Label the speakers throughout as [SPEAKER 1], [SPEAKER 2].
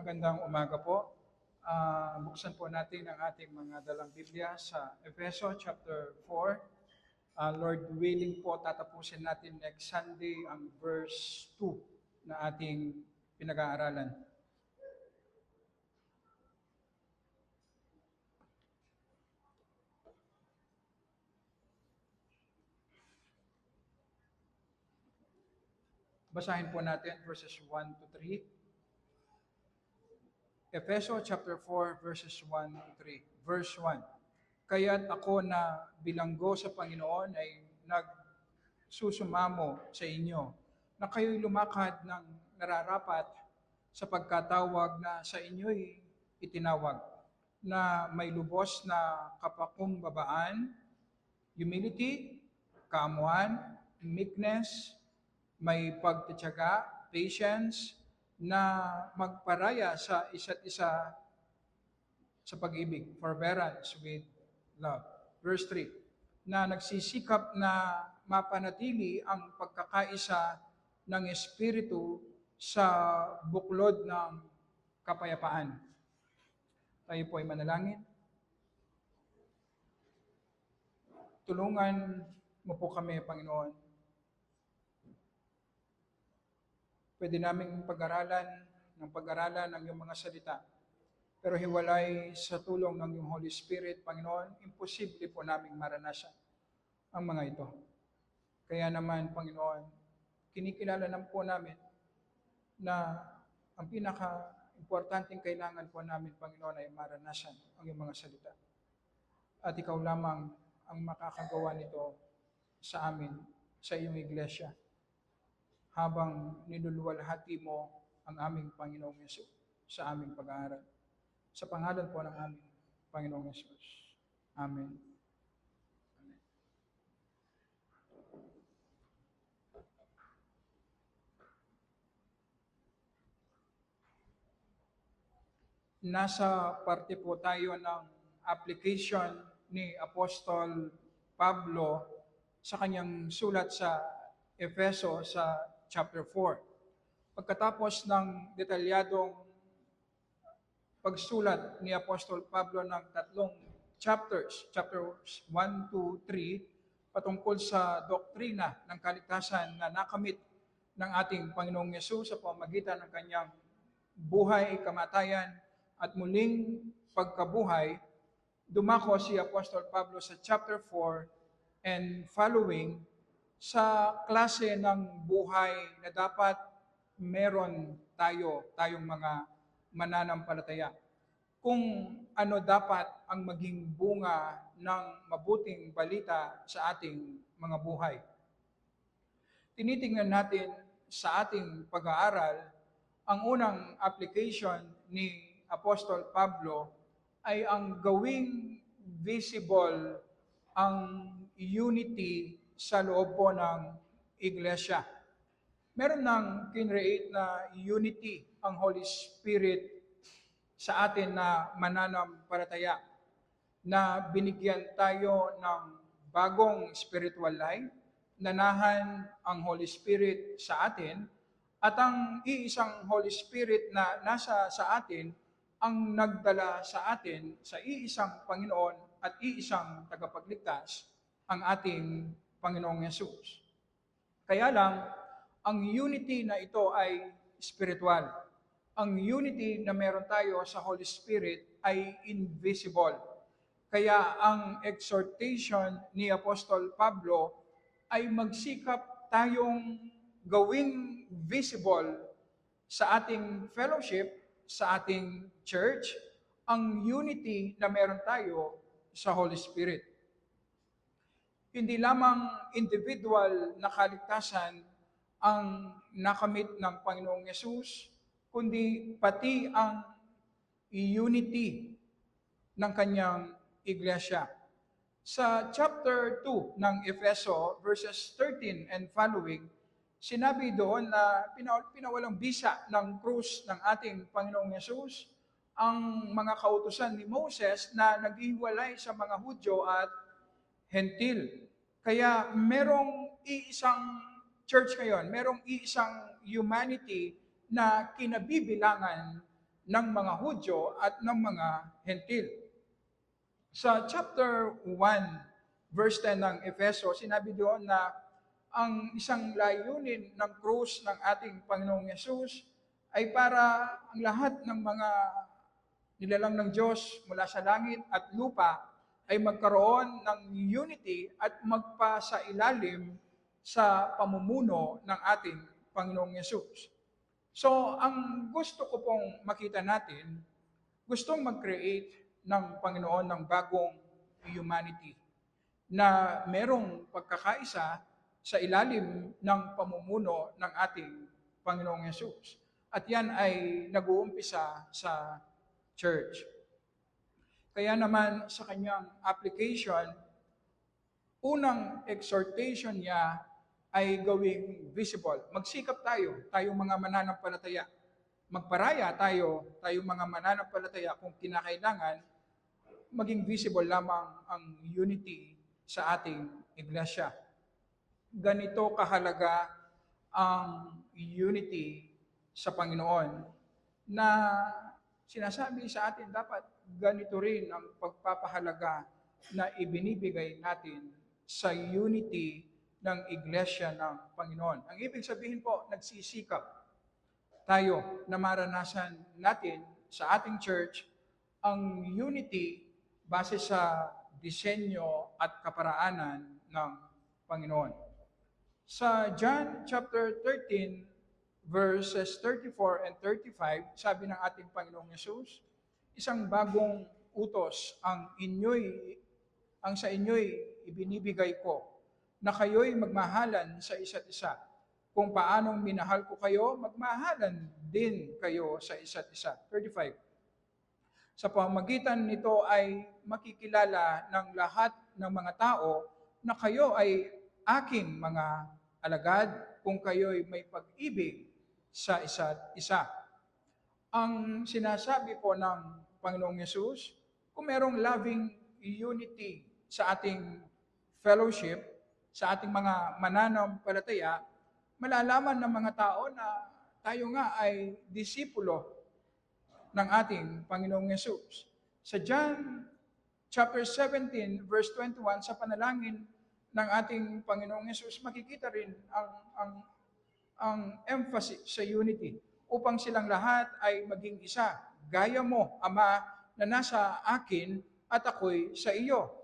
[SPEAKER 1] Magandang umaga po. Buksan po natin ang ating mga dalang Biblia sa Efeso chapter 4. Lord willing po, tatapusin natin next Sunday ang verse 2 na ating pinag-aaralan. Basahin po natin verses 1 to 3. Efeso chapter 4 verses 1 to 3. Verse 1. Kaya't ako na bilanggo sa Panginoon ay nagsusumamo sa inyo na kayo'y lumakad ng nararapat sa pagkatawag na sa inyo'y itinawag, na may lubos na kapakumbabaan, humility, kaamuan, meekness, may pagtitiyaga, patience, na magparaya sa isa't isa sa pag-ibig, forbearance with love. Verse 3, na nagsisikap na mapanatili ang pagkakaisa ng Espiritu sa buklod ng kapayapaan. Tayo po ay manalangin. Tulungan mo po kami, Panginoon. Pwede naming pag-aralan ng iyong mga salita. Pero hiwalay sa tulong ng iyong Holy Spirit, Panginoon, imposible po naming maranasan ang mga ito. Kaya naman, Panginoon, kinikilala naman po namin na ang pinaka-importanting kailangan po namin, Panginoon, ay maranasan ang iyong mga salita. At ikaw lamang ang makakagawa nito sa amin, sa iyong iglesia, habang niluluwalhati mo ang aming Panginoong Yesus sa aming pag-aaral. Sa pangalan po ng aming Panginoong Yesus. Amen. Amen. Nasa parte po tayo ng application ni Apostol Pablo sa kanyang sulat sa Efeso sa chapter 4. Pagkatapos ng detalyadong pagsulat ni Apostol Pablo ng tatlong chapters 1 to 3, patungkol sa doktrina ng kaligtasan na nakamit ng ating Panginoong Yesus sa pamamagitan ng kanyang buhay, kamatayan, at muling pagkabuhay, dumako si Apostol Pablo sa chapter 4 and following sa klase ng buhay na dapat meron tayong mga mananampalataya. Kung ano dapat ang maging bunga ng mabuting balita sa ating mga buhay. Tinitingnan natin sa ating pag-aaral, ang unang application ni Apostol Pablo ay ang gawing visible ang unity sa loob po ng iglesia. Meron ng kinreate na unity ang Holy Spirit sa atin na mananampalataya, na binigyan tayo ng bagong spiritual life, nanahan ang Holy Spirit sa atin, at ang iisang Holy Spirit na nasa sa atin ang nagdala sa atin sa iisang Panginoon at iisang tagapagligtas, ang ating Panginoong Yesus. Kaya lang, ang unity na ito ay spiritual. Ang unity na meron tayo sa Holy Spirit ay invisible. Kaya ang exhortation ni Apostol Pablo ay magsikap tayong gawing visible sa ating fellowship, sa ating church, ang unity na meron tayo sa Holy Spirit. Hindi lamang individual na kaligtasan ang nakamit ng Panginoong Yesus, kundi pati ang unity ng kanyang iglesia. Sa chapter 2 ng Efeso, verses 13 and following, sinabi doon na pinawalang bisa ng krus ng ating Panginoong Yesus ang mga kautusan ni Moses na naghiwalay sa mga Hudyo at Hentil. Kaya merong iisang church ngayon, merong iisang humanity na kinabibilangan ng mga Hudyo at ng mga Hentil. Sa chapter 1, verse 10 ng Efeso, sinabi doon na ang isang layunin ng krus ng ating Panginoong Yesus ay para ang lahat ng mga nilalang ng Diyos mula sa langit at lupa ay magkaroon ng unity at magpasailalim sa pamumuno ng ating Panginoong Yesus. So, ang gusto ko pong makita natin, gustong mag-create ng Panginoon ng bagong humanity na merong pagkakaisa sa ilalim ng pamumuno ng ating Panginoong Yesus. At yan ay nag-uumpisa sa church. Kaya naman sa kanyang application, unang exhortation niya ay gawing visible. Magsikap tayo, tayong mga mananampalataya. Magparaya tayo, tayong mga mananampalataya kung kinakailangan, maging visible lamang ang unity sa ating iglesia. Ganito kahalaga ang unity sa Panginoon na sinasabi sa atin dapat ganito rin ang pagpapahalaga na ibinibigay natin sa unity ng iglesia ng Panginoon. Ang ibig sabihin po, nagsisikap tayo na maranasan natin sa ating church ang unity base sa disenyo at kaparaanan ng Panginoon. Sa John chapter 13, verses 34 and 35, sabi ng ating Panginoong Yesus, isang bagong utos ang sa inyo'y ibinibigay ko, na kayo'y magmahalan sa isa't isa. Kung paanong minahal ko kayo, magmahalan din kayo sa isa't isa. 35. Sa pamamagitan nito ay makikilala ng lahat ng mga tao na kayo ay aking mga alagad kung kayo'y may pag-ibig sa isa't isa. Ang sinasabi po ng Panginoong Yesus, kung merong loving unity sa ating fellowship, sa ating mga mananampalataya, malalaman ng mga tao na tayo nga ay disipulo ng ating Panginoong Yesus. Sa John chapter 17, verse 21, sa panalangin ng ating Panginoong Yesus, makikita rin ang emphasis sa unity upang silang lahat ay maging isa. Gaya mo, Ama, na nasa akin at ako'y sa iyo.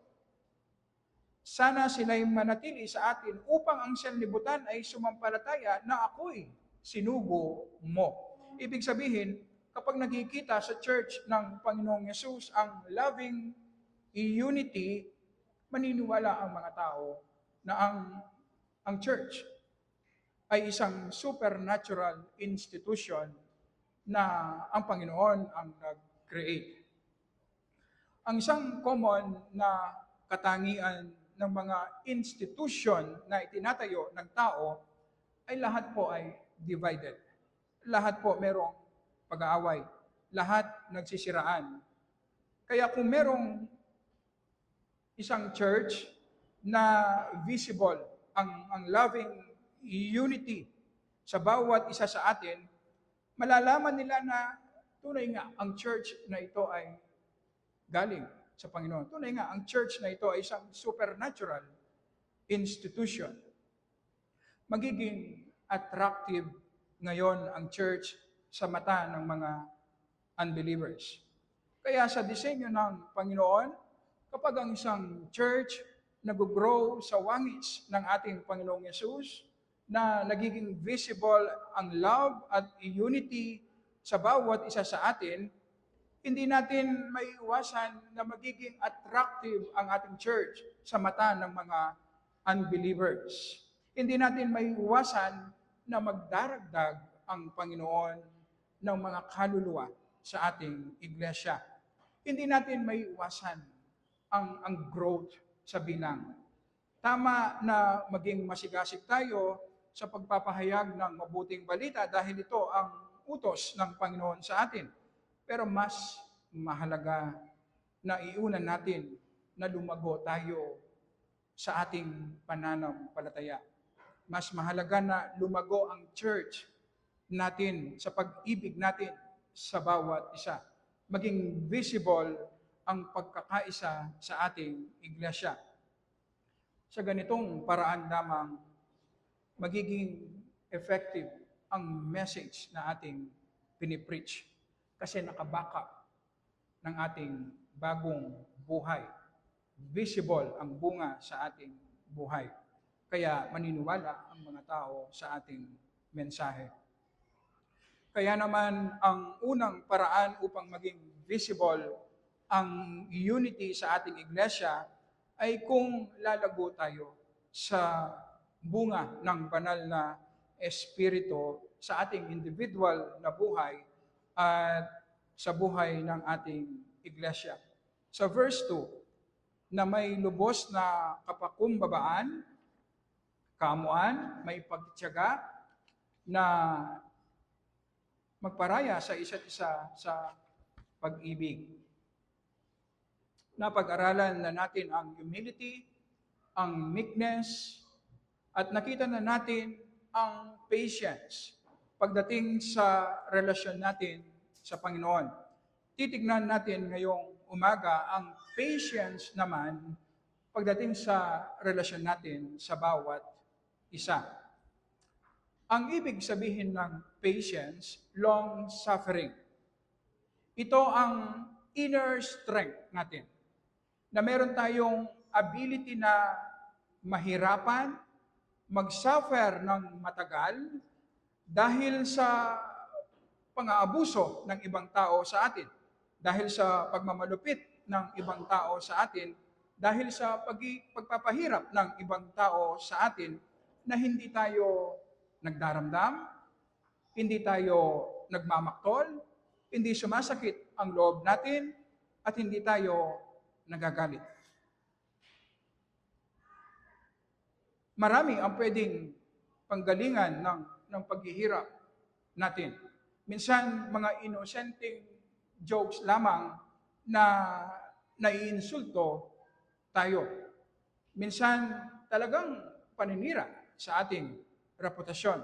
[SPEAKER 1] Sana sila'y manatili sa atin upang ang sanlibutan ay sumampalataya na ako'y sinugo mo. Ibig sabihin, kapag nakikita sa church ng Panginoong Yesus ang loving unity, maniniwala ang mga tao na ang church ay isang supernatural institution na ang Panginoon ang nag-create. Ang isang common na katangian ng mga institution na itinatayo ng tao ay lahat po ay divided. Lahat po merong pag-aaway. Lahat nagsisiraan. Kaya kung merong isang church na visible ang loving unity sa bawat isa sa atin, malalaman nila na tunay nga ang church na ito ay galing sa Panginoon. Tunay nga ang church na ito ay isang supernatural institution. Magiging attractive ngayon ang church sa mata ng mga unbelievers. Kaya sa disenyo ng Panginoon, kapag ang isang church nag-grow sa wangis ng ating Panginoong Yesus, na nagiging visible ang love at unity sa bawat isa sa atin, hindi natin maiiwasan na magiging attractive ang ating church sa mata ng mga unbelievers. Hindi natin maiiwasan na magdaragdag ang Panginoon ng mga kaluluwa sa ating iglesia. Hindi natin maiiwasan ang growth sa bilang. Tama na maging masigasig tayo sa pagpapahayag ng mabuting balita dahil ito ang utos ng Panginoon sa atin. Pero mas mahalaga na iunan natin na lumago tayo sa ating pananampalataya. Mas mahalaga na lumago ang church natin sa pag-ibig natin sa bawat isa. Maging visible ang pagkakaisa sa ating iglesia. Sa ganitong paraan lamang, magiging effective ang message na ating pinipreach kasi nakabaka ng ating bagong buhay. Visible ang bunga sa ating buhay. Kaya maniniwala ang mga tao sa ating mensahe. Kaya naman ang unang paraan upang maging visible ang unity sa ating iglesia ay kung lalago tayo sa bunga ng banal na espiritu sa ating individual na buhay at sa buhay ng ating iglesia. Sa verse 2, na may lubos na kapakumbabaan, kamuan, may pagtitiyaga na magparaya sa isa't isa sa pag-ibig. Napag-aralan na natin ang humility, ang meekness, at nakita na natin ang patience pagdating sa relasyon natin sa Panginoon. Titignan natin ngayong umaga ang patience naman pagdating sa relasyon natin sa bawat isa. Ang ibig sabihin ng patience, long-suffering. Ito ang inner strength natin. Na meron tayong ability na mahirapan, mag-suffer ng matagal dahil sa pang-aabuso ng ibang tao sa atin, dahil sa pagmamalupit ng ibang tao sa atin, dahil sa pagpapahirap ng ibang tao sa atin na hindi tayo nagdaramdam, hindi tayo nagmamaktol, hindi sumasakit ang loob natin, at hindi tayo nagagalit. Marami ang pwedeng panggalingan ng paghihirap natin. Minsan, mga inosenteng jokes lamang na naiinsulto tayo. Minsan, talagang paninira sa ating reputasyon,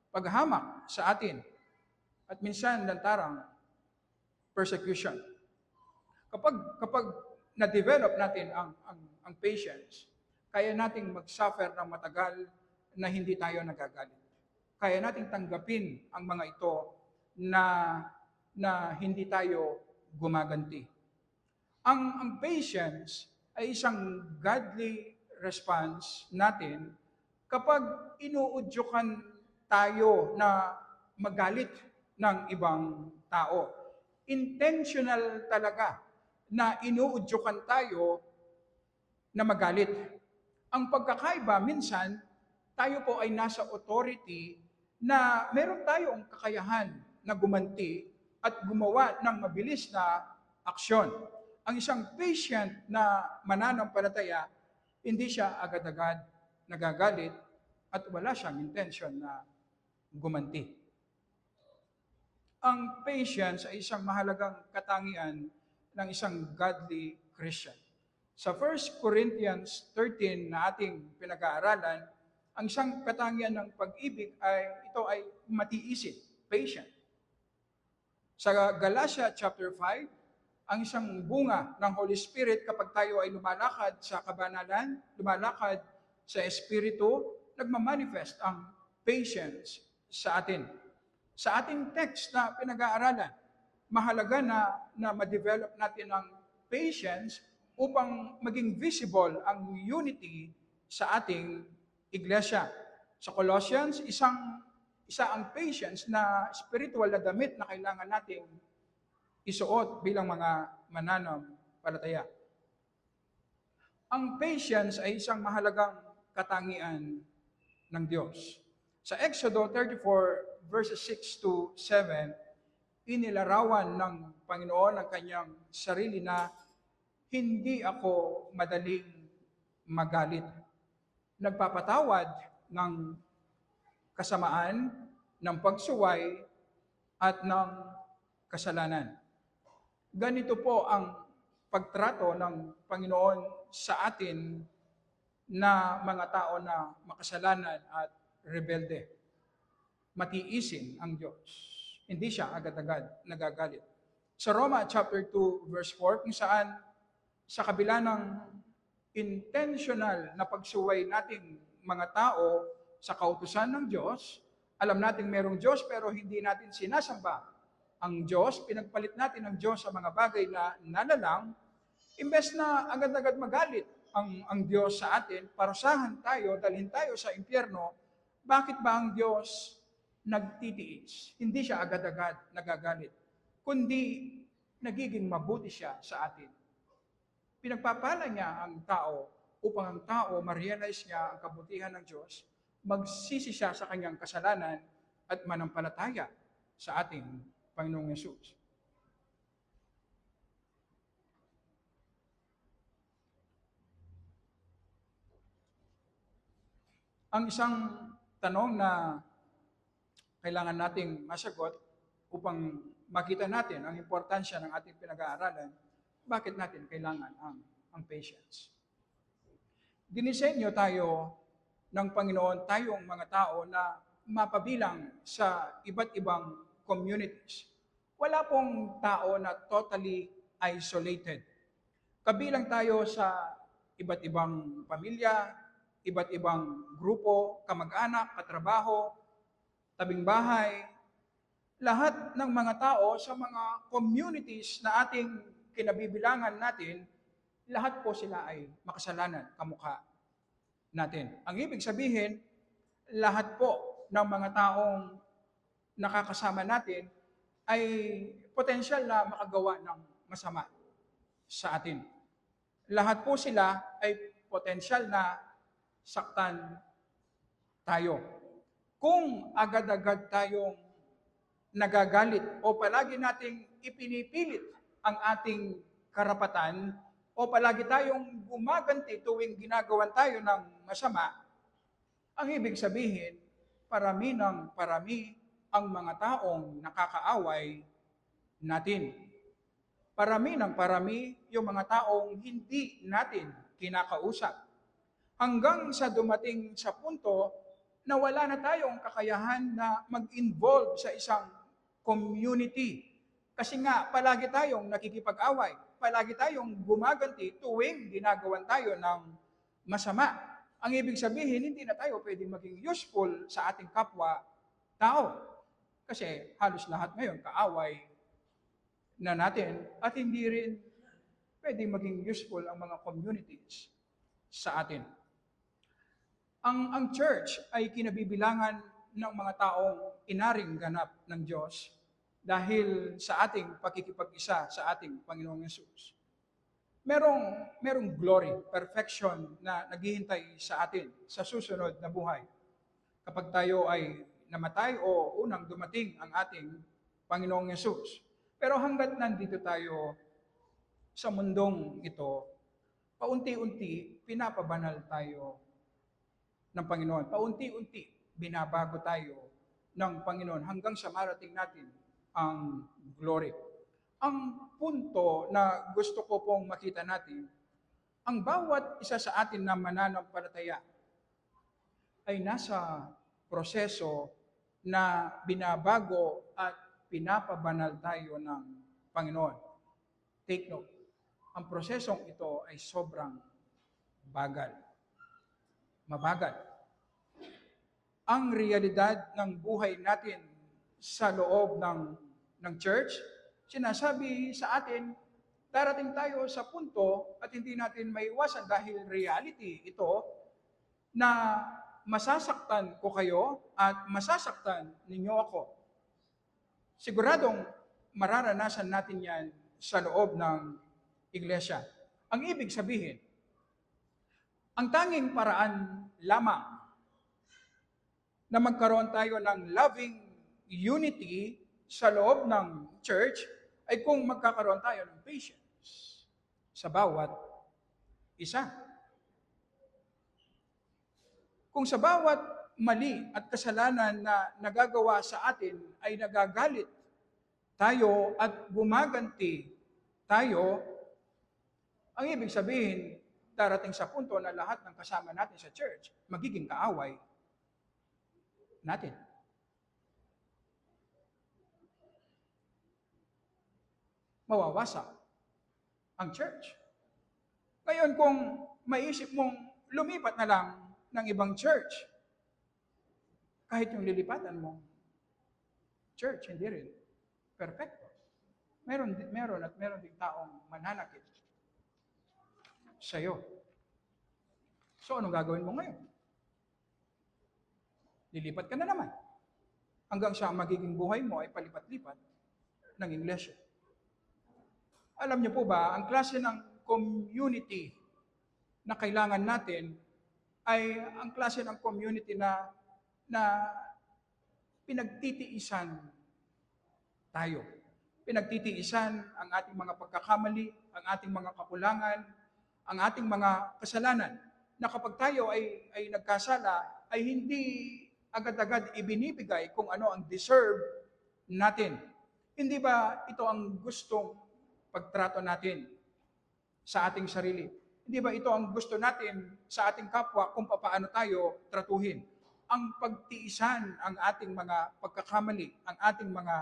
[SPEAKER 1] paghamak sa atin, at minsan lantarang persecution. Kapag na-develop natin ang patience, kaya nating mag-suffer ng matagal na hindi tayo nagagalit. Kaya nating tanggapin ang mga ito na hindi tayo gumaganti. Ang patience ay isang godly response natin kapag inuudyukan tayo na magalit ng ibang tao. Intentional talaga na inuudyukan tayo na magalit. Ang pagkakaiba, minsan, tayo po ay nasa authority na meron tayong kakayahan na gumanti at gumawa ng mabilis na aksyon. Ang isang patient na mananampalataya, hindi siya agad-agad nagagalit at wala siyang intention na gumanti. Ang patience ay isang mahalagang katangian ng isang godly Christian. Sa 1 Corinthians 13 na ating pinag-aaralan, ang isang katangian ng pag-ibig ito ay matiisin, patient. Sa Galatia chapter 5, ang isang bunga ng Holy Spirit kapag tayo ay lumalakad sa kabanalan, lumalakad sa Espiritu, nagmamanifest ang patience sa atin. Sa ating text na pinag-aaralan, mahalaga na ma-develop natin ang patience upang maging visible ang unity sa ating iglesia. Sa Colossians, isa ang patience na spiritual na damit na kailangan nating isuot bilang mga mananampalataya. Ang patience ay isang mahalagang katangian ng Diyos. Sa Exodo 34 verses 6 to 7, inilarawan ng Panginoon ang kanyang sarili na hindi ako madaling magalit. Nagpapatawad ng kasamaan, ng pagsuway, at ng kasalanan. Ganito po ang pagtrato ng Panginoon sa atin na mga tao na makasalanan at rebelde. Matiisin ang Diyos. Hindi siya agad-agad nagagalit. Sa Roma chapter 2 verse 4, kung saan sa kabila ng intentional na pagsuway nating mga tao sa kautusan ng Diyos, alam natin merong Diyos pero hindi natin sinasamba ang Diyos, pinagpalit natin ang Diyos sa mga bagay na nalalang, imbes na agad-agad magalit ang Diyos sa atin, parusahan tayo, dalhin tayo sa impyerno, bakit ba ang Diyos nagtitiis? Hindi siya agad-agad nagagalit, kundi nagiging mabuti siya sa atin. Pinagpapala niya ang tao upang ang tao ma-realize niya ang kabutihan ng Diyos, magsisi siya sa kanyang kasalanan at manampalataya sa ating Panginoong Yesus. Ang isang tanong na kailangan nating masagot upang makita natin ang importansya ng ating pinag-aaralan, bakit natin kailangan ang patience? Dinisenyo tayo ng Panginoon tayong mga tao na mapabilang sa iba't ibang communities. Wala pong tao na totally isolated. Kabilang tayo sa iba't ibang pamilya, iba't ibang grupo, kamag-anak, katrabaho, tabing bahay, lahat ng mga tao sa mga communities na ating kinabibilangan natin, lahat po sila ay makasalanan kamukha natin. Ang ibig sabihin, lahat po ng mga taong nakakasama natin ay potensyal na makagawa ng masama sa atin. Lahat po sila ay potensyal na saktan tayo. Kung agad-agad tayong nagagalit o palagi nating ipinipilit ang ating karapatan o palagi tayong gumaganti tuwing ginagawan tayo ng masama, ang ibig sabihin, parami ng parami ang mga taong nakakaaway natin. Parami ng parami yung mga taong hindi natin kinakausap. Hanggang sa dumating sa punto na wala na tayong kakayahan na mag-involve sa isang community. Kasi nga, palagi tayong nakikipag-away, palagi tayong gumaganti tuwing ginagawan tayo ng masama. Ang ibig sabihin, hindi na tayo pwedeng maging useful sa ating kapwa-tao. Kasi halos lahat ngayon kaaway na natin at hindi rin pwedeng maging useful ang mga communities sa atin. Ang church ay kinabibilangan ng mga taong inaring ganap ng Diyos dahil sa ating pakikipag-isa sa ating Panginoong Yesus. Merong glory, perfection na naghihintay sa atin sa susunod na buhay. Kapag tayo ay namatay o unang dumating ang ating Panginoong Yesus. Pero hanggat nandito tayo sa mundong ito, paunti-unti pinapabanal tayo ng Panginoon. Paunti-unti binabago tayo ng Panginoon hanggang sa marating natin ang glory. Ang punto na gusto ko pong makita natin, ang bawat isa sa atin na mananampalataya ay nasa proseso na binabago at pinapabanal tayo ng Panginoon. Take note, ang prosesong ito ay sobrang bagal. Mabagal. Ang realidad ng buhay natin sa loob ng church, sinasabi sa atin, darating tayo sa punto at hindi natin maiwasan dahil reality ito na masasaktan ko kayo at masasaktan ninyo ako. Siguradong mararanasan natin yan sa loob ng iglesia. Ang ibig sabihin, ang tanging paraan lamang na magkaroon tayo ng loving unity sa loob ng church ay kung magkakaroon tayo ng patience sa bawat isa. Kung sa bawat mali at kasalanan na nagagawa sa atin ay nagagalit tayo at gumaganti tayo, ang ibig sabihin, darating sa punto na lahat ng kasama natin sa church magiging kaaway natin. mawawasak ang church. Ngayon kung maisip mong lumipat na lang ng ibang church, kahit yung lilipatan mo, church, hindi rin perfecto. Meron ding taong mananakit sa'yo. So, anong gagawin mo ngayon? Lilipat ka na naman. Hanggang sa magiging buhay mo ay palipat-lipat ng iglesia. Alam niyo po ba, ang klase ng community na kailangan natin ay ang klase ng community na pinagtitiisan tayo. Pinagtitiisan ang ating mga pagkakamali, ang ating mga kakulangan, ang ating mga kasalanan, na kapag tayo ay nagkasala, ay hindi agad-agad ibinibigay kung ano ang deserve natin. Hindi ba ito ang gustong pagtrato natin sa ating sarili? Hindi ba ito ang gusto natin sa ating kapwa kung paano tayo tratuhin? Ang pagtiisan ang ating mga pagkakamali, ang ating mga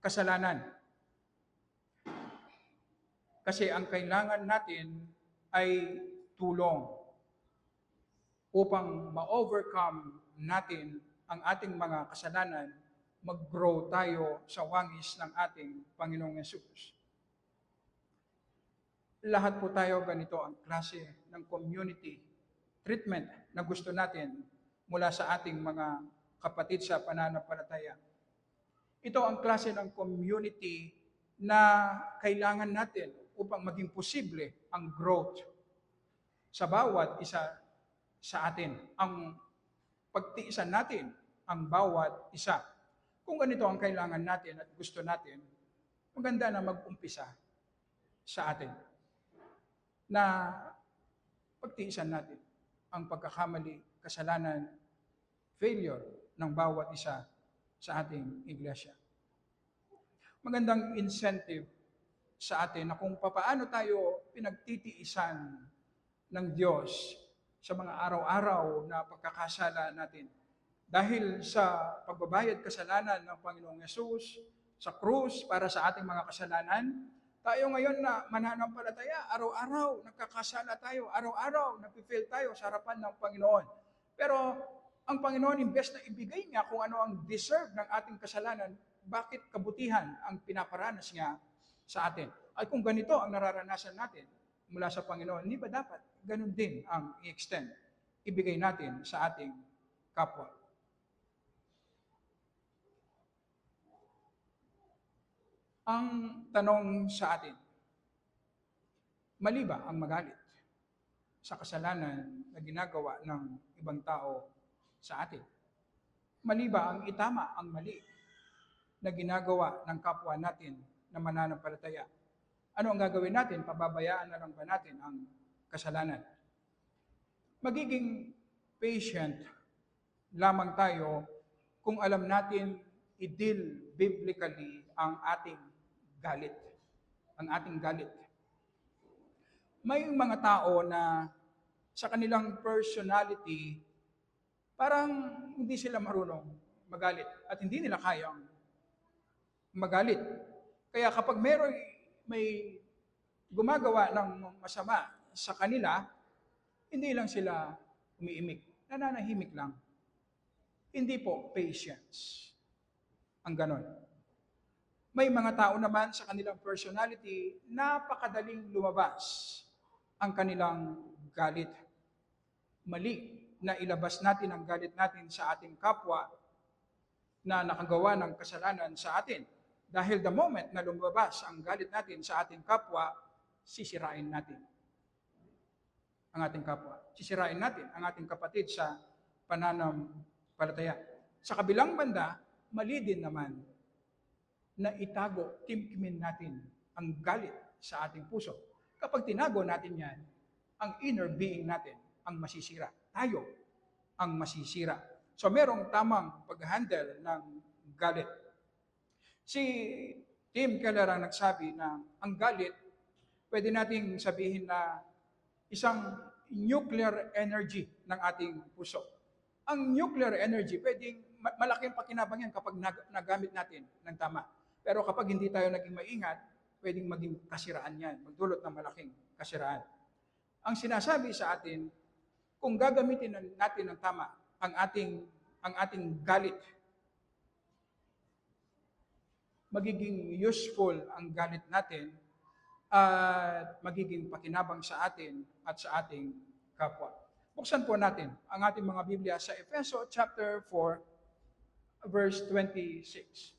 [SPEAKER 1] kasalanan. Kasi ang kailangan natin ay tulong upang ma-overcome natin ang ating mga kasalanan, mag-grow tayo sa wangis ng ating Panginoong Yesus. Lahat po tayo ganito ang klase ng community treatment na gusto natin mula sa ating mga kapatid sa pananampalataya. Ito ang klase ng community na kailangan natin upang maging posible ang growth sa bawat isa sa atin, ang pagtiisan natin ang bawat isa. Kung ganito ang kailangan natin at gusto natin, maganda na mag-umpisa sa atin na pagtiisan natin ang pagkakamali, kasalanan, failure ng bawat isa sa ating iglesia. Magandang incentive sa atin na kung papaano tayo pinagtitiisan ng Diyos sa mga araw-araw na pagkakasala natin. Dahil sa pagbabayad kasalanan ng Panginoong Yesus sa krus para sa ating mga kasalanan, tayo ngayon na mananampalataya, araw-araw nagkakasala tayo, araw-araw nagpi-fail tayo sa harapan ng Panginoon. Pero ang Panginoon, imbes na ibigay niya kung ano ang deserve ng ating kasalanan, bakit kabutihan ang pinaparanas niya sa atin? At kung ganito ang nararanasan natin mula sa Panginoon, hindi ba dapat ganun din ang i-extend, ibigay natin sa ating kapwa? Ang tanong sa atin, mali ba ang magalit sa kasalanan na ginagawa ng ibang tao sa atin? Mali ba ang itama ang mali na ginagawa ng kapwa natin na mananampalataya? Ano ang gagawin natin? Pababayaan na lang ba natin ang kasalanan? Magiging patient lamang tayo kung alam natin i-deal biblically ang ating galit. Ang ating galit. May mga tao na sa kanilang personality, parang hindi sila marunong magalit at hindi nila kayang magalit. Kaya kapag may gumagawa ng masama sa kanila, hindi lang sila umiimik, nananahimik lang. Hindi po patience ang ganon. May mga tao naman sa kanilang personality, napakadaling lumabas ang kanilang galit. Mali na ilabas natin ang galit natin sa ating kapwa na nakagawa ng kasalanan sa atin. Dahil the moment na lumabas ang galit natin sa ating kapwa, sisirain natin ang ating kapwa. Sisirain natin ang ating kapatid sa pananampalataya. Sa kabilang banda, mali din naman na itago, kimkimin natin ang galit sa ating puso. Kapag tinago natin yan, ang inner being natin ang masisira. Tayo ang masisira. So merong tamang pag-handle ng galit. Si Tim Keller ang nagsabi na ang galit, pwede nating sabihin na isang nuclear energy ng ating puso. Ang nuclear energy, pwedeng malaking pakinabang yan kapag nagamit natin ng tama. Pero kapag hindi tayo naging maingat, pwedeng maging kasiraan yan, magdulot ng malaking kasiraan. Ang sinasabi sa atin, kung gagamitin natin ng tama ang ating galit, magiging useful ang galit natin at magiging pakinabang sa atin at sa ating kapwa. Buksan po natin ang ating mga Biblia sa Efeso chapter 4, verse 26.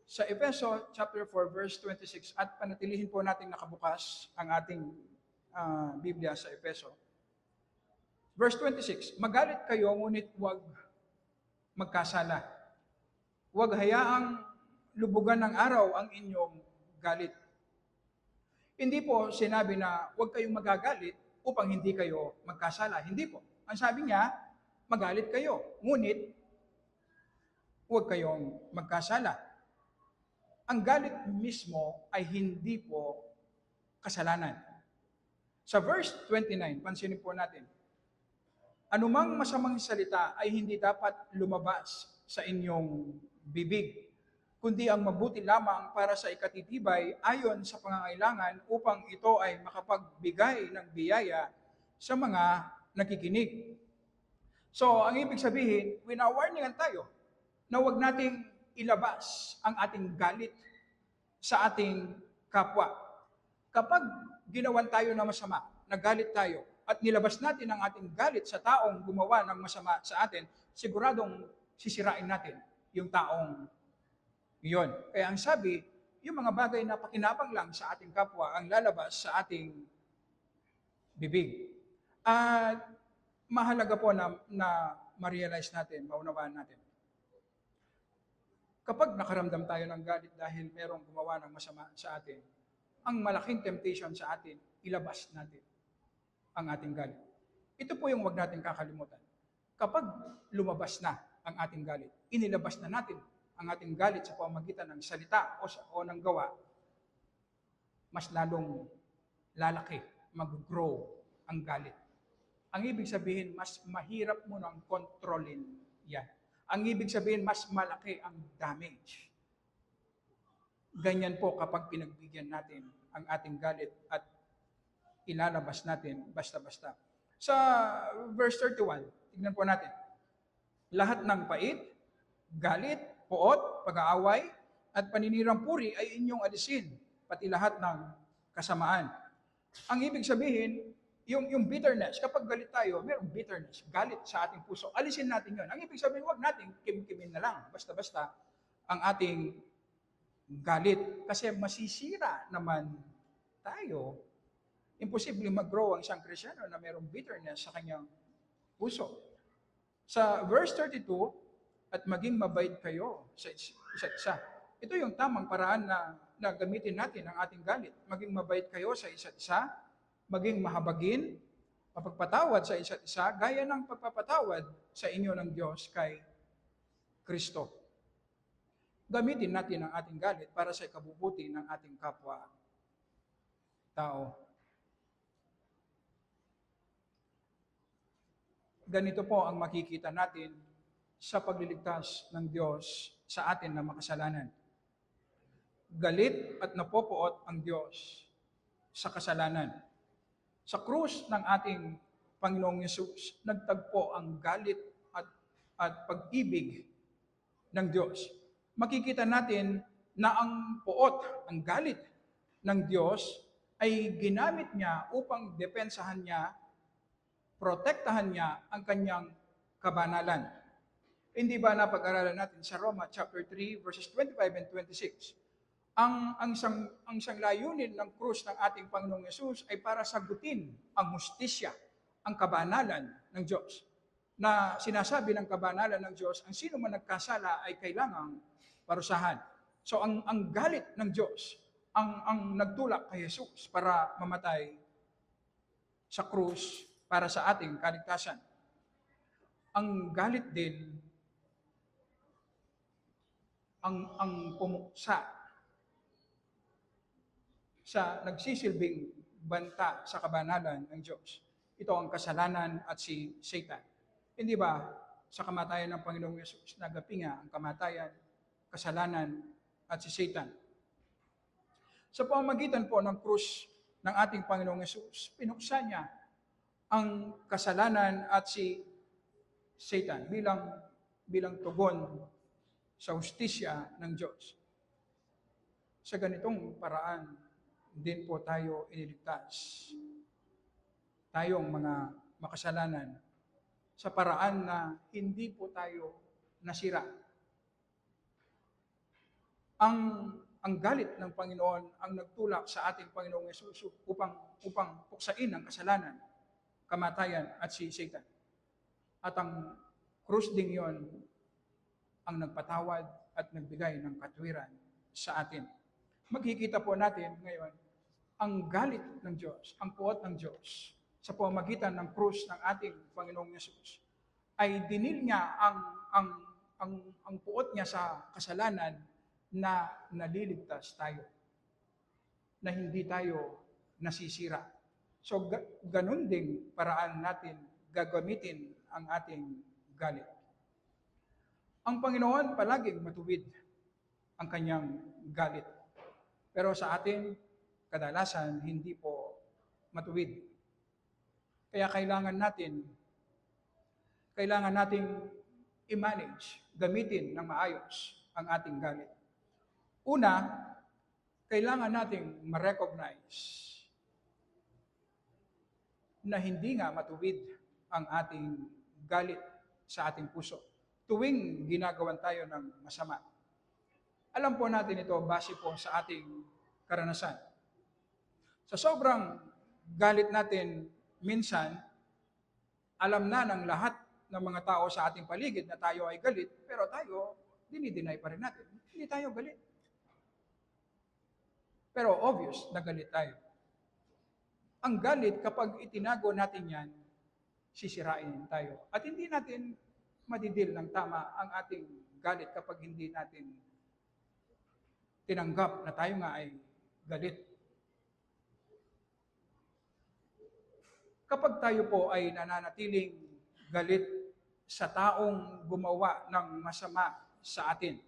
[SPEAKER 1] Sa Efeso chapter 4, verse 26, at panatilihin po natin nakabukas ang ating Biblia sa Efeso. Verse 26, magalit kayo ngunit huwag magkasala. Huwag hayaang lubugan ng araw ang inyong galit. Hindi po sinabi na huwag kayong magagalit upang hindi kayo magkasala. Hindi po. Ang sabi niya, magalit kayo, ngunit huwag kayong magkasala. Ang galit mismo ay hindi po kasalanan. Sa verse 29, pansinin po natin, anumang masamang salita ay hindi dapat lumabas sa inyong bibig, kundi ang mabuti lamang para sa ikatitibay ayon sa pangangailangan upang ito ay makapagbigay ng biyaya sa mga nakikinig. So, ang ibig sabihin, winawarningan tayo na huwag nating ilabas ang ating galit sa ating kapwa. Kapag ginawan tayo na masama, nagalit tayo, at nilabas natin ang ating galit sa taong gumawa ng masama sa atin, siguradong sisirain natin yung taong iyon. Kaya ang sabi, yung mga bagay na pakinabang lang sa ating kapwa ang lalabas sa ating bibig. At mahalaga po na ma-realize natin, maunawaan natin. Kapag nakaramdam tayo ng galit dahil merong gumawa ng masama sa atin, ang malaking temptation sa atin, ilabas natin ang ating galit. Ito po yung wag natin kakalimutan. Kapag lumabas na ang ating galit, inilabas na natin ang ating galit sa pamamagitan ng salita o ng gawa, mas lalong lalaki, mag-grow ang galit. Ang ibig sabihin, mas mahirap mo nang kontrolin yan. Ang ibig sabihin, mas malaki ang damage. Ganyan po kapag pinagbigyan natin ang ating galit at ilalabas natin basta-basta. Sa verse 31, tignan po natin. Lahat ng pait, galit, poot, pag-aaway, at paninirang puri ay inyong alisin, pati lahat ng kasamaan. Ang ibig sabihin, yung bitterness, kapag galit tayo, mayroong bitterness, galit sa ating puso. Alisin natin yun. Ang ibig sabihin, huwag natin kim-kimin na lang, basta-basta ang ating galit. Kasi masisira naman tayo. Imposible mag-grow ang isang Kristyano na mayroong bitterness sa kanyang puso. Sa verse 32, at maging mabait kayo sa isa't isa. Ito yung tamang paraan na gamitin natin ang ating galit. Maging mabait kayo sa isa't isa, maging mahabagin, mapagpatawad sa isa't isa, gaya ng pagpapatawad sa inyo ng Diyos kay Kristo. Gamitin natin ang ating galit para sa ikabubuti ng ating kapwa-tao. Ganito po ang makikita natin sa pagliligtas ng Diyos sa atin na makasalanan. Galit at napopoot ang Diyos sa kasalanan. Sa krus ng ating Panginoong Yesus, nagtagpo ang galit at pag-ibig ng Diyos. Makikita natin na ang poot, ang galit ng Diyos ay ginamit niya upang depensahan niya, protektahan niya ang kanyang kabanalan. Hindi ba napag-aralan natin sa Roma chapter 3 verses 25 and 26? Ang isang layunin ng krus ng ating Panginoong Yesus ay para sagutin ang hustisya, ang kabanalan ng Diyos. Na sinasabi ng kabanalan ng Diyos, ang sino man nagkasala ay kailangang parusahan. So ang galit ng Diyos, ang nagtulak kay Jesus para mamatay sa krus para sa ating kaligtasan. Ang galit din, ang pumuksa sa nagsisilbing banta sa kabanalan ng Diyos. Ito ang kasalanan at si Satan. Hindi ba? sa kamatayan ng Panginoong Yesus. Nagapi nga ang kamatayan, kasalanan, at si Satan. Sa pamamagitan po ng krus ng ating Panginoong Yesus, pinuksa niya ang kasalanan at si Satan bilang tugon sa hustisya ng Diyos. Sa ganitong paraan din po tayo iniligtas. Tayong mga makasalanan sa paraan na hindi po tayo nasira. Ang galit ng Panginoon ang nagtulak sa ating Panginoong Yesus upang puksain ang kasalanan, kamatayan at si Satan. At ang krus ding yon ang nagpatawad at nagbigay ng katwiran sa atin. Makikita po natin ngayon ang galit ng Diyos, ang puot ng Diyos sa pamamagitan ng krus ng ating Panginoong Yesus ay dinil niya ang puot niya sa kasalanan na naliligtas tayo, na hindi tayo nasisira. So ganun ding paraan natin gagamitin ang ating galit. Ang Panginoon palaging matuwid ang kanyang galit. Pero sa atin, kadalasan, hindi po matuwid. Kaya kailangan nating i-manage, gamitin ng maayos ang ating galit. Una, kailangan nating ma-recognize na hindi nga matuwid ang ating galit sa ating puso tuwing ginagawan tayo ng masama. Alam po natin ito base po sa ating karanasan. Sa sobrang galit natin, minsan, alam na ng lahat ng mga tao sa ating paligid na tayo ay galit, pero tayo, dinideny pa rin natin. Hindi tayo galit. Pero obvious na galit tayo. Ang galit, kapag itinago natin yan, sisirain tayo. At hindi natin madidil ng tama ang ating galit kapag hindi natin tinanggap na tayo nga ay galit. Kapag tayo po ay nananatiling galit sa taong gumawa ng masama sa atin,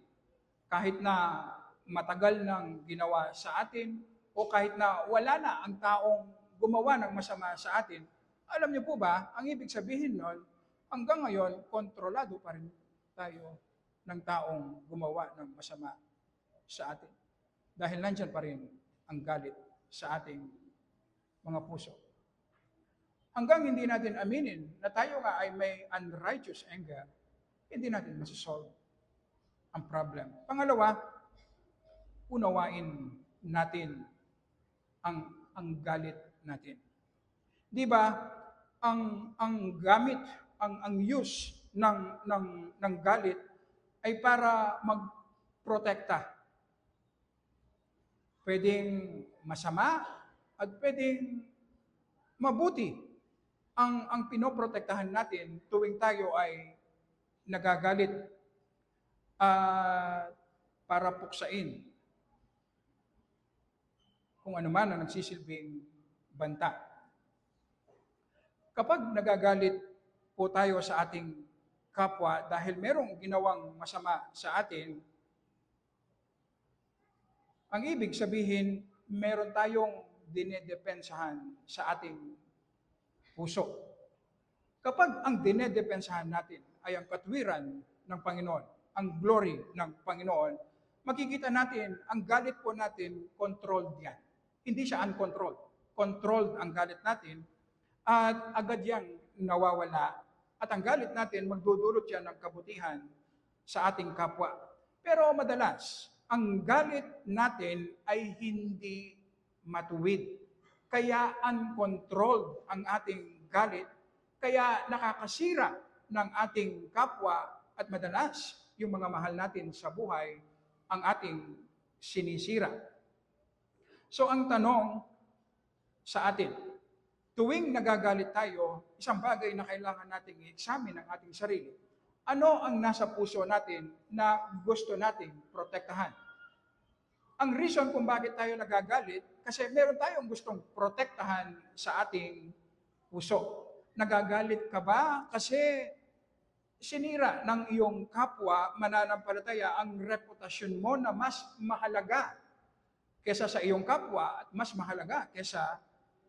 [SPEAKER 1] kahit na matagal nang ginawa sa atin, o kahit na wala na ang taong gumawa ng masama sa atin, alam niyo po ba, ang ibig sabihin nun, hanggang ngayon, kontrolado pa rin tayo ng taong gumawa ng masama sa atin. Dahil nandyan pa rin ang galit sa ating mga puso. Hanggang hindi natin aminin na tayo nga ay may unrighteous anger, hindi natin masasolve ang problem. Pangalawa, unawain natin ang galit natin. Di ba, ang gamit, ang use ng galit ay para magprotekta. Pwedeng masama at pwedeng mabuti ang pinoprotektahan natin tuwing tayo ay nagagalit para puksain kung ano man ang nagsisilbing banta. Kapag nagagalit po tayo sa ating kapwa dahil merong ginawang masama sa atin, ang ibig sabihin, meron tayong dinedepensahan sa ating puso. Kapag ang dinedepensahan natin ay ang katwiran ng Panginoon, ang glory ng Panginoon, makikita natin, ang galit po natin, controlled yan. Hindi siya uncontrolled. Controlled ang galit natin at agad yang nawawala. At ang galit natin, magdudulot yan ng kabutihan sa ating kapwa. Pero madalas, ang galit natin ay hindi matuwid. Kaya uncontrolled ang ating galit, kaya nakakasira ng ating kapwa at madalas yung mga mahal natin sa buhay ang ating sinisira. So ang tanong sa atin, tuwing nagagalit tayo, isang bagay na kailangan nating i-examine ang ating sarili. Ano ang nasa puso natin na gusto nating protektahan? Ang reason kung bakit tayo nagagalit, kasi meron tayong gustong protektahan sa ating puso. Nagagalit ka ba? Kasi sinira ng iyong kapwa mananampalataya ang reputasyon mo na mas mahalaga kesa sa iyong kapwa at mas mahalaga kesa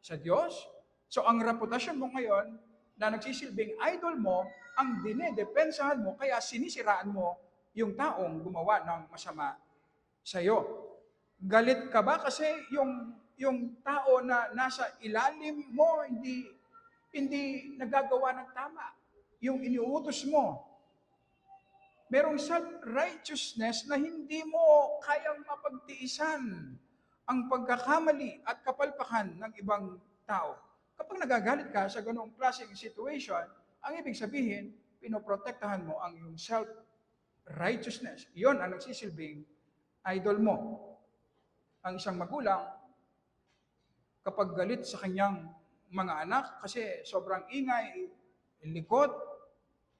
[SPEAKER 1] sa Diyos. So ang reputasyon mo ngayon na nagsisilbing idol mo, ang dinedepensahan mo, kaya sinisiraan mo yung taong gumawa ng masama sa iyo. Galit ka ba kasi yung tao na nasa ilalim mo hindi nagagawa ng tama. Yung iniuutos mo, merong self-righteousness na hindi mo kayang mapagtiisan ang pagkakamali at kapalpakan ng ibang tao. Kapag nagagalit ka sa ganong klaseng situation, ang ibig sabihin, pinoprotektahan mo ang iyong self-righteousness. Iyon ang nagsisilbing idol mo. Ang isang magulang, kapag galit sa kanyang mga anak kasi sobrang ingay, likot,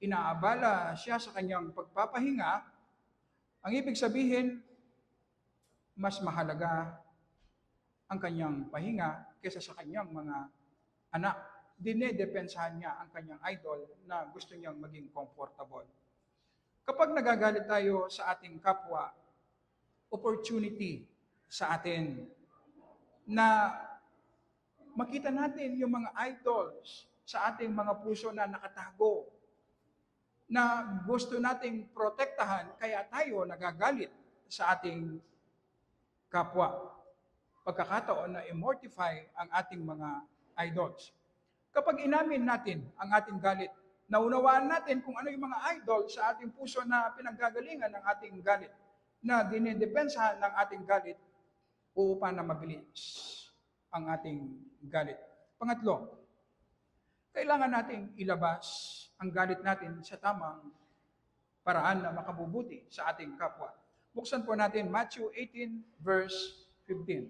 [SPEAKER 1] inaabala siya sa kanyang pagpapahinga, ang ibig sabihin, mas mahalaga ang kanyang pahinga kaysa sa kanyang mga anak. Dinedepensahan niya ang kanyang idol na gusto niyang maging comfortable. Kapag nagagalit tayo sa ating kapwa, opportunity sa atin na makita natin yung mga idols sa ating mga puso na nakatago, na gusto nating protektahan, kaya tayo nagagalit sa ating kapwa. Pagkakataon na immortify ang ating mga idols. Kapag inamin natin ang ating galit, naunawaan natin kung ano yung mga idol sa ating puso na pinanggagalingan ng ating galit, na dinedepensahan ng ating galit, uupa na mabilis ang ating galit. Pangatlo, kailangan nating ilabas ang galit natin sa tamang paraan na makabubuti sa ating kapwa. Buksan po natin Matthew 18 verse 15.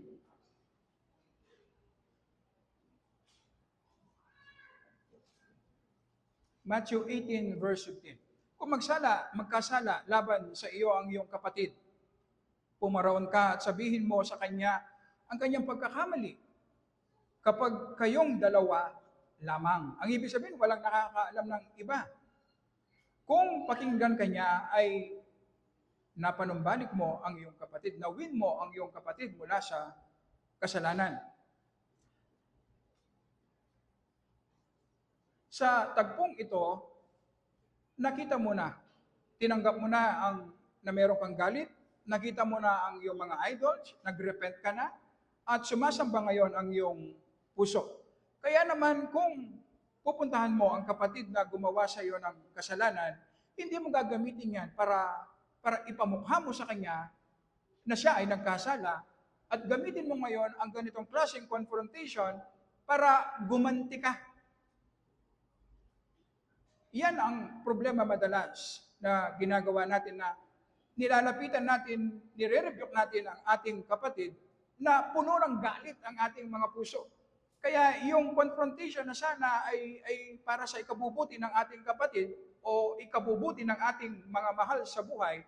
[SPEAKER 1] Matthew 18 verse 15. Kung magkasala laban sa iyo ang iyong kapatid, pumaraon ka at sabihin mo sa kanya ang kanyang pagkakamali. Kapag kayong dalawa lamang. Ang ibig sabihin, walang nakakaalam ng iba. Kung pakinggan ka niya ay napanumbalik mo ang iyong kapatid, nawin mo ang iyong kapatid mula sa kasalanan. Sa tagpong ito, nakita mo na, tinanggap mo na na meron kang galit, nakita mo na ang iyong mga idols, nagrepent ka na, at sumasamba ngayon ang iyong puso. Kaya naman kung pupuntahan mo ang kapatid na gumawa sa iyo ng kasalanan, hindi mo gagamitin yan para ipamukha mo sa kanya na siya ay nagkasala, at gamitin mo ngayon ang ganitong klaseng confrontation para gumanti ka. Yan ang problema madalas na ginagawa natin, na nilalapitan natin, nire-rebuke natin ang ating kapatid na puno ng galit ang ating mga puso. Kaya yung confrontation na sana ay para sa ikabubuti ng ating kapatid o ikabubuti ng ating mga mahal sa buhay,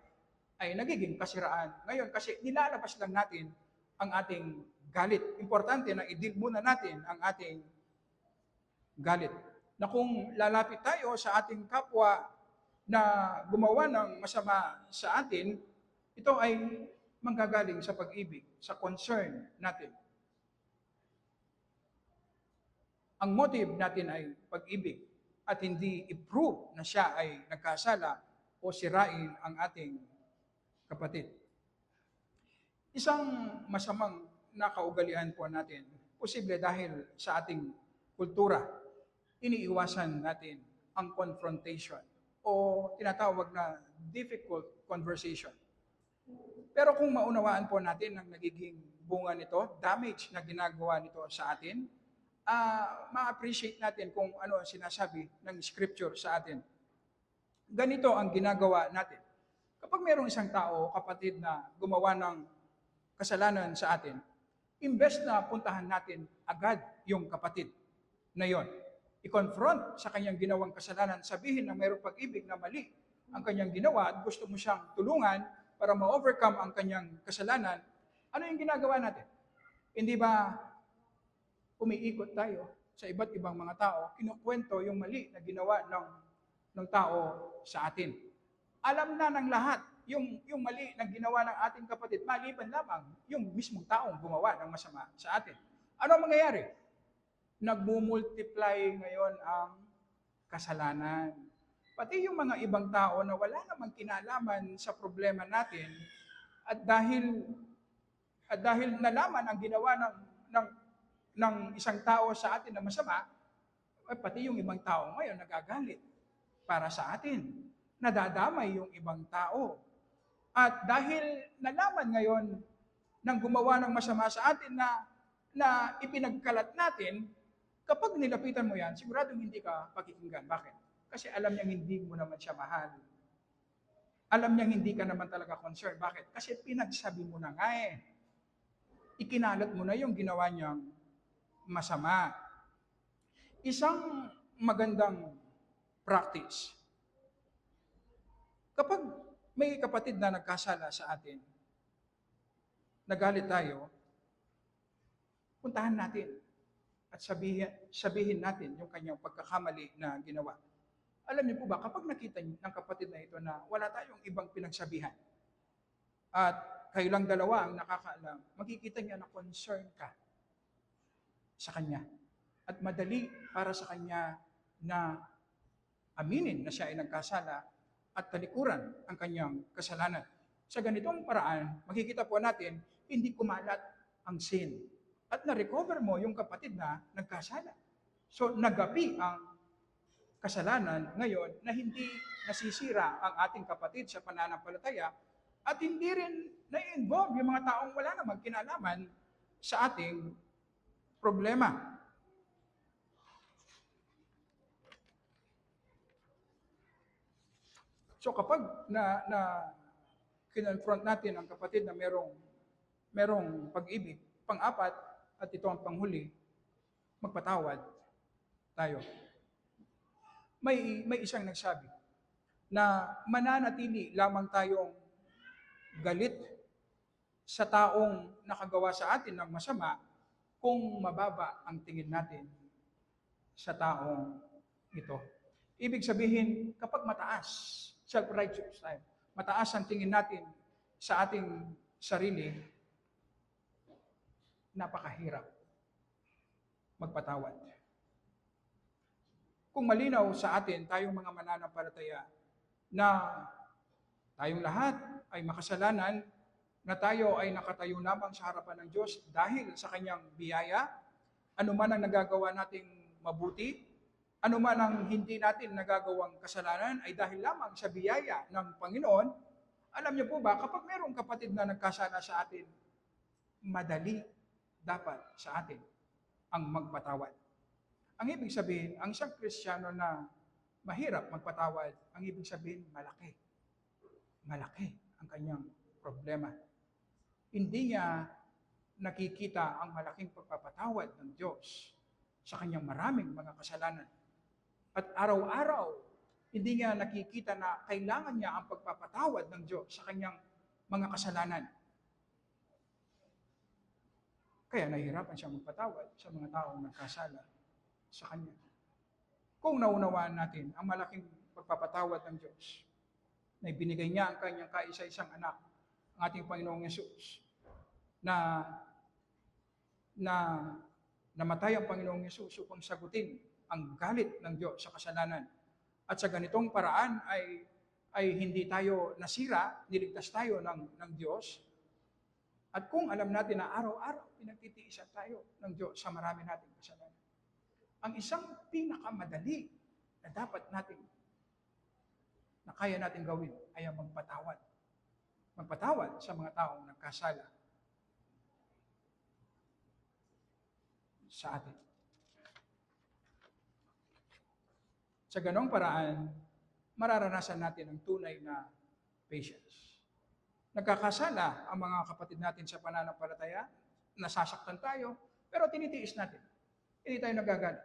[SPEAKER 1] ay nagiging kasiraan. Ngayon, kasi nilalabas lang natin ang ating galit. Importante na i-deal muna natin ang ating galit. Na kung lalapit tayo sa ating kapwa na gumawa ng masama sa atin, ito ay manggagaling sa pag-ibig, sa concern natin. Ang motive natin ay pag-ibig at hindi i-prove na siya ay nagkasala o sirain ang ating kapatid. Isang masamang nakaugalian po natin, posible dahil sa ating kultura, iniiwasan natin ang confrontation o tinatawag na difficult conversation. Pero kung maunawaan po natin ang nagiging bunga nito, damage na ginagawa nito sa atin, ma-appreciate natin kung ano ang sinasabi ng scripture sa atin. Ganito ang ginagawa natin. Kapag mayroong isang tao, kapatid na gumawa ng kasalanan sa atin, imbes na puntahan natin agad yung kapatid na yon, i-confront sa kanyang ginawang kasalanan, sabihin na mayroong pag-ibig na mali ang kanyang ginawa at gusto mo siyang tulungan para ma-overcome ang kanyang kasalanan, ano yung ginagawa natin? Hindi ba umiikot tayo sa iba't ibang mga tao, kinukwento yung mali na ginawa ng ng tao sa atin. Alam na ng lahat yung mali na ginawa ng ating kapatid, maliban lamang yung mismong taong gumawa ng masama sa atin. Ano ang mangyayari? Nagmumultiply ngayon ang kasalanan. Pati yung mga ibang tao na wala namang kinalaman sa problema natin at dahil nalaman ang ginawa ng isang tao sa atin na masama, pati yung ibang tao ngayon nagagalit para sa atin. Nadadamay yung ibang tao. At dahil nalaman ngayon ng gumawa ng masama sa atin na ipinagkalat natin, kapag nilapitan mo yan, siguradong hindi ka pakikinggan. Bakit? Kasi alam niyang hindi mo naman siya mahal. Alam niyang hindi ka naman talaga concerned. Bakit? Kasi pinagsabi mo na nga eh. Ikinalat mo na yung ginawa niyang masama. Isang magandang practice. Kapag may kapatid na nagkasala sa atin, nagalit tayo, puntahan natin at sabihin natin yung kanyang pagkakamali na ginawa. Alam niyo po ba, kapag nakita niyo ng kapatid na ito na wala tayong ibang pinagsabihan at kayo lang dalawa ang nakakaalam, makikita niya na concern ka sa kanya. At madali para sa kanya na aminin na siya ay nagkasala at talikuran ang kanyang kasalanan. Sa ganitong paraan, makikita po natin, hindi kumalat ang sin. At na-recover mo yung kapatid na nagkasala. So, nagapi ang kasalanan ngayon na hindi nasisira ang ating kapatid sa pananampalataya at hindi rin na-involve yung mga taong wala namang kinalaman sa ating problema. So kapag kinonfront natin ang kapatid na merong pag-ibig, pang-apat, at ito ang panghuli, magpatawad tayo. May isang nagsabi na mananatili lamang tayong galit sa taong nakagawa sa atin ng masama kung mababa ang tingin natin sa taong ito. Ibig sabihin, kapag mataas, self-righteous tayo, mataas ang tingin natin sa ating sarili, napakahirap magpatawad. Kung malinaw sa atin, tayong mga mananampalataya, na tayong lahat ay makasalanan, na tayo ay nakatayo lamang sa harapan ng Diyos dahil sa Kanyang biyaya, anuman ang nagagawa nating mabuti, anuman ang hindi natin nagagawang kasalanan, ay dahil lamang sa biyaya ng Panginoon. Alam niyo po ba, kapag mayroong kapatid na nagkasala sa atin, madali dapat sa atin ang magpatawad. Ang ibig sabihin, ang isang Kristiyano na mahirap magpatawad, ang ibig sabihin, malaki. Malaki ang kanyang problema. Hindi niya nakikita ang malaking pagpapatawad ng Diyos sa kanyang maraming mga kasalanan. At araw-araw, hindi niya nakikita na kailangan niya ang pagpapatawad ng Diyos sa kanyang mga kasalanan. Kaya nahihirapan siya magpatawad sa mga taong nagkasala sa Kanya. Kung naunawaan natin ang malaking pagpapatawad ng Diyos, na ibinigay niya ang Kanyang kaisa-isang anak, ang ating Panginoong Yesus, na namatay ang Panginoong Yesus upang sagutin ang galit ng Diyos sa kasalanan. At sa ganitong paraan ay hindi tayo nasira, niligtas tayo ng Diyos. At kung alam natin na araw-araw pinagtitiisan tayo ng Diyos sa marami nating kasalanan, ang isang pinakamadali na dapat natin, na kaya natin gawin, ay ang magpatawad. Magpatawad sa mga taong nagkasala sa atin. Sa ganong paraan, mararanasan natin ang tunay na patience. Nagkakasala ang mga kapatid natin sa pananampalataya, nasasaktan tayo, pero tinitiis natin. Hindi tayo nagagalit.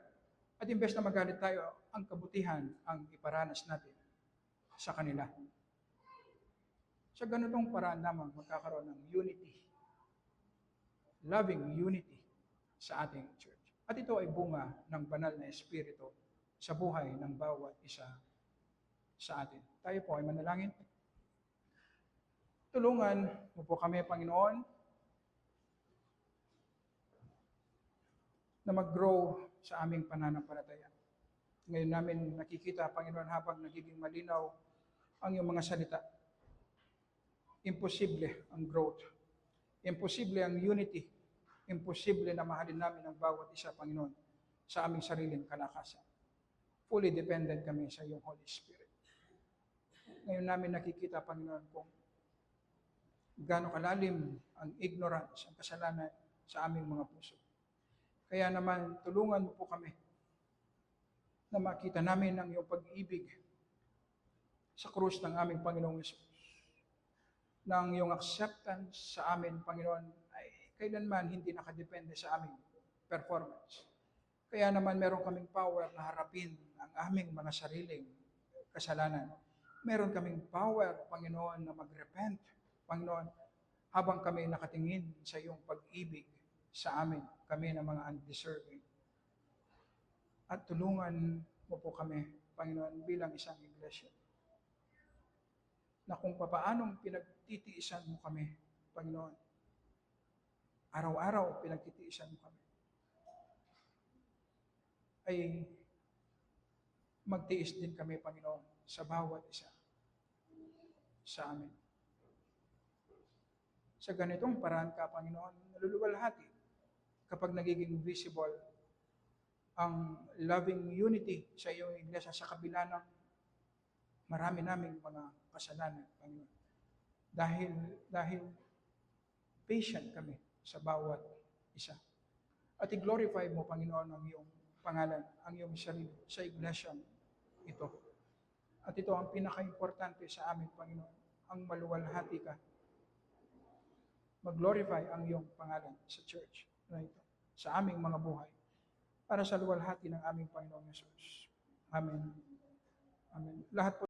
[SPEAKER 1] At imbes na magalit tayo, ang kabutihan ang iparanas natin sa kanila. Sa ganitong paraan lamang magkakaroon ng unity, loving unity sa ating church. At ito ay bunga ng banal na Espiritu sa buhay ng bawat isa sa atin. Tayo po ay manalangin. Tulungan mo po kami, Panginoon, na mag-grow sa aming pananampalataya. Ngayon namin nakikita, Panginoon, habang nagiging malinaw ang iyong mga salita, imposible ang growth. Imposible ang unity. Imposible na mahalin namin ang bawat isa, Panginoon, sa aming sariling kalakasan. Fully dependent kami sa iyong Holy Spirit. Ngayon namin nakikita, Panginoon, kung gaano kalalim ang ignorance, ang kasalanan sa aming mga puso. Kaya naman, tulungan mo po kami na makita namin ang iyong pag-ibig sa krus ng aming Panginoong Yesus. Na ang iyong acceptance sa amin, Panginoon, ay kailanman hindi nakadepende sa aming performance. Kaya naman meron kaming power na harapin ang aming mga sariling kasalanan. Meron kaming power, Panginoon, na mag-repent, Panginoon, habang kami nakatingin sa iyong pag-ibig sa amin, kami na mga undeserving. At tulungan mo po kami, Panginoon, bilang isang iglesia, na kung papaanong pinagtitiisan mo kami, Panginoon, araw-araw pinagtitiisan mo kami, ay magtiis din kami, Panginoon, sa bawat isa sa amin. Sa ganitong paraan ka, Panginoon, naluluwalhati kapag nagiging visible ang loving unity sa iyong iglesia sa kabila ng marami naming mga kasalanan, Panginoon. Dahil patient kami sa bawat isa. At i-glorify mo, Panginoon, ang iyong pangalan, ang iyong sarili sa iglesia ito. At ito ang pinaka-importante sa amin, Panginoon, ang maluwalhati ka. Mag-glorify ang iyong pangalan sa church na ito, sa aming mga buhay, para sa luwalhati ng aming Panginoong Yesus. Amen. Amen. Lahat po